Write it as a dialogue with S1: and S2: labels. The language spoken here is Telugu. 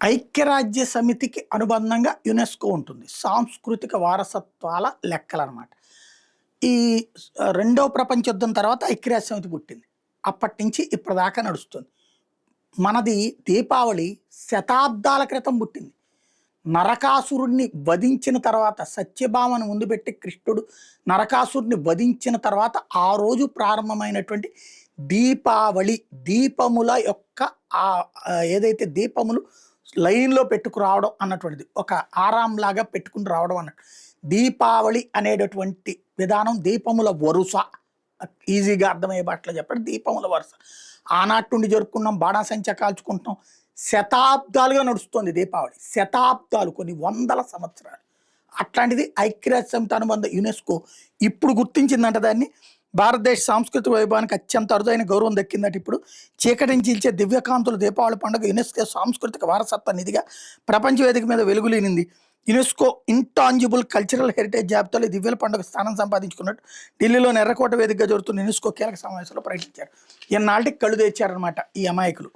S1: ఐక్యరాజ్య సమితికి అనుబంధంగా యునెస్కో ఉంటుంది. సాంస్కృతిక వారసత్వాల లెక్కలనమాట. ఈ రెండో ప్రపంచ యుద్ధం తర్వాత ఐక్యరాజ్య సమితి పుట్టింది. అప్పటినుంచి ఇప్పటిదాకా నడుస్తుంది. మనది దీపావళి శతాబ్దాల క్రితం పుట్టింది. నరకాసురుడిని వధించిన తర్వాత సత్యభామను ముందు పెట్టి కృష్ణుడు నరకాసురుడిని వధించిన తర్వాత ఆ రోజు ప్రారంభమైనటువంటి దీపావళి. దీపముల యొక్క ఏదైతే దీపములు లైన్‌లో పెట్టుకురావడం అన్నటువంటిది. ఒక ఆరాంలాగా పెట్టుకుని రావడం అన్నట్టు. దీపావళి అనేటటువంటి విధానం దీపముల వరుస. ఈజీగా అర్థమయ్యే భాషలో చెప్పండి, దీపముల వరుస. ఆనాటి నుండి జరుపుకున్నాం, బాణాసంచా కాల్చుకుంటున్నాం. శతాబ్దాలుగా నడుస్తుంది దీపావళి. శతాబ్దాలు, కొన్ని వందల సంవత్సరాలు. అట్లాంటిది ఐక్యరాజ్య సమితి అనుబంధ యునెస్కో ఇప్పుడు గుర్తించిందంట దాన్ని. భారతదేశ సాంస్కృతిక వైభవానికి అత్యంత అరుదైన గౌరవం దక్కిందట. ఇప్పుడు చీకటిని చీల్చే దివ్యకాంతుల దీపావళి పండుగ యునెస్కో సాంస్కృతిక వారసత్వ నిధిగా ప్రపంచ వేదిక మీద వెలుగులేనింది. యునెస్కో ఇంటాంజిబుల్ కల్చరల్ హెరిటేజ్ జాబితాలో ఈ దివ్యల పండుగ స్థానం సంపాదించుకున్నట్టు ఢిల్లీలోని ఎర్రకోట వేదికగా జరుగుతున్న యునెస్కో కీలక సమావేశంలో ప్రకటించారు. ఇన్నాళ్ళకి కళ్ళు తెచ్చారనమాట ఈ అమాయకులు.